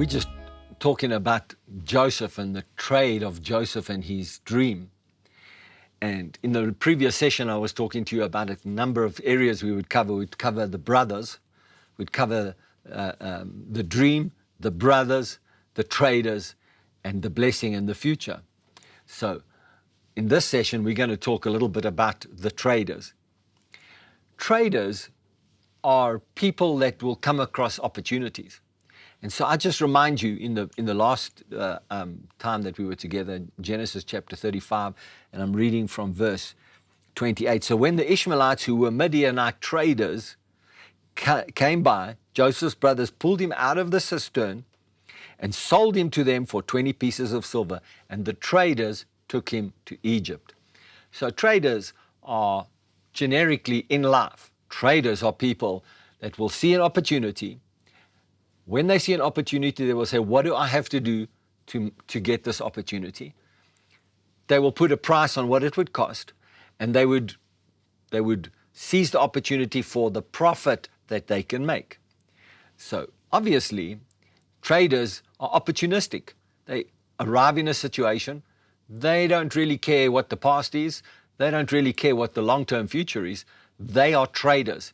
We're just talking about Joseph and the trade of Joseph and his dream. And in the previous session, I was talking to you about a number of areas we would cover. We'd cover the brothers, we'd cover the dream, the brothers, the traders, and the blessing and the future. So in this session, we're going to talk a little bit about the traders. Traders are people that will come across opportunities. And so I just remind you, in the last time that we were together, Genesis chapter 35, and I'm reading from verse 28. So when the Ishmaelites, who were Midianite traders, came by, Joseph's brothers pulled him out of the cistern and sold him to them for 20 pieces of silver, and the traders took him to Egypt. So traders are generically in life. Traders are people that will see an opportunity. When they see an opportunity, they will say, what do I have to do to get this opportunity? They will put a price on what it would cost, and they would seize the opportunity for the profit that they can make. So obviously, traders are opportunistic. They arrive in a situation. They don't really care what the past is. They don't really care what the long-term future is. They are traders.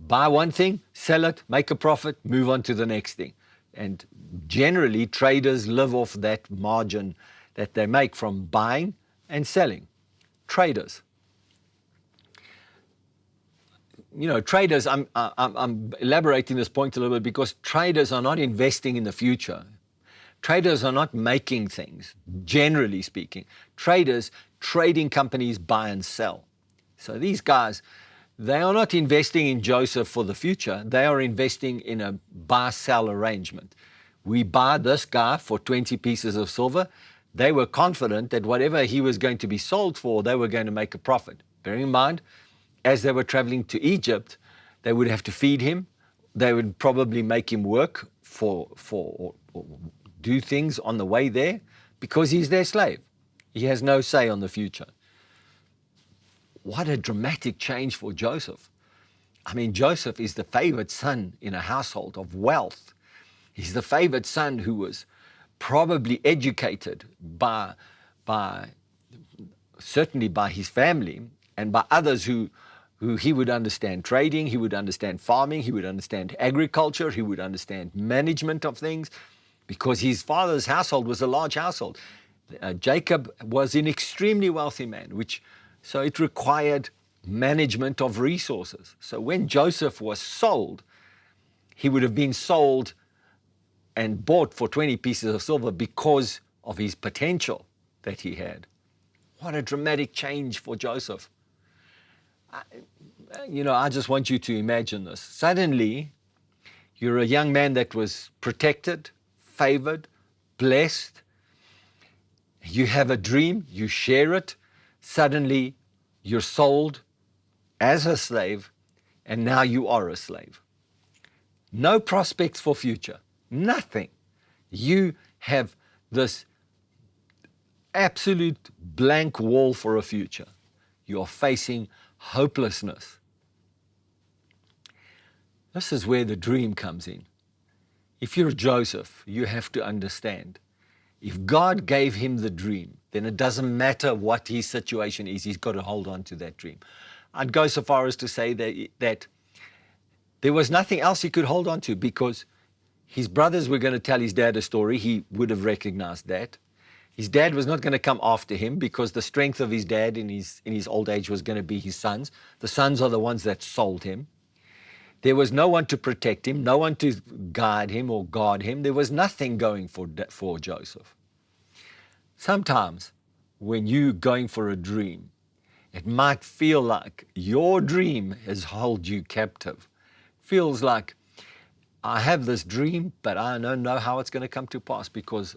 Buy one thing, sell it, make a profit, move on to the next thing. And generally, traders live off that margin that they make from buying and selling. Traders. You know, traders, I'm elaborating this point a little bit because traders are not investing in the future. Traders are not making things, generally speaking. Trading companies buy and sell. So these guys, they are not investing in Joseph for the future. They are investing in a buy-sell arrangement. We buy this guy for 20 pieces of silver. They were confident that whatever he was going to be sold for, they were going to make a profit. Bearing in mind, as they were traveling to Egypt, they would have to feed him. They would probably make him work or do things on the way there because he's their slave. He has no say on the future. What a dramatic change for Joseph. I mean, Joseph is the favored son in a household of wealth. He's the favored son who was probably educated certainly by his family and by others who he would understand trading, he would understand farming, he would understand agriculture, he would understand management of things, because his father's household was a large household. Jacob was an extremely wealthy man, so it required management of resources. So when Joseph was sold, he would have been sold and bought for 20 pieces of silver because of his potential that he had. What a dramatic change for Joseph. I just want you to imagine this. Suddenly, you're a young man that was protected, favored, blessed. You have a dream, you share it. Suddenly, you're sold as a slave, and now you are a slave. No prospects for future, nothing. You have this absolute blank wall for a future. You are facing hopelessness. This is where the dream comes in. If you're Joseph, you have to understand, if God gave him the dream, then it doesn't matter what his situation is, he's got to hold on to that dream. I'd go so far as to say that there was nothing else he could hold on to, because his brothers were going to tell his dad a story. He would have recognized that. His dad was not going to come after him, because the strength of his dad in his old age was going to be his sons. The sons are the ones that sold him. There was no one to protect him, no one to guide him or guard him. There was nothing going for Joseph. Sometimes when you're going for a dream, it might feel like your dream has held you captive. Feels like, I have this dream, but I don't know how it's going to come to pass, because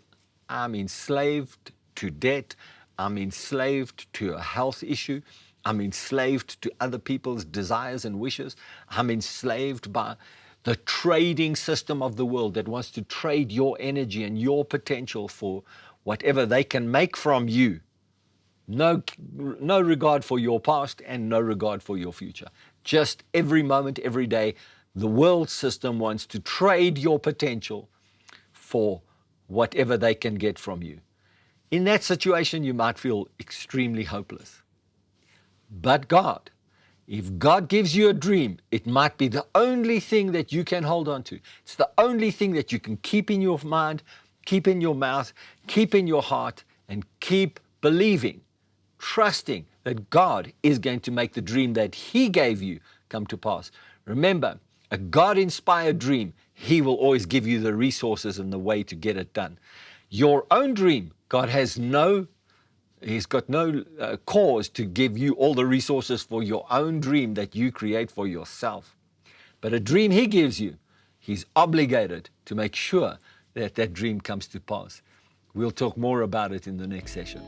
I'm enslaved to debt. I'm enslaved to a health issue. I'm enslaved to other people's desires and wishes. I'm enslaved by the trading system of the world that wants to trade your energy and your potential for whatever they can make from you. No regard for your past and no regard for your future. Just every moment, every day, the world system wants to trade your potential for whatever they can get from you. In that situation, you might feel extremely hopeless. But God, if God gives you a dream, it might be the only thing that you can hold on to. It's the only thing that you can keep in your mind, keep in your mouth, keep in your heart, and keep believing, trusting that God is going to make the dream that He gave you come to pass. Remember, a God-inspired dream, He will always give you the resources and the way to get it done. Your own dream, God has He's got no cause to give you all the resources for your own dream that you create for yourself. But a dream He gives you, He's obligated to make sure that that dream comes to pass. We'll talk more about it in the next session.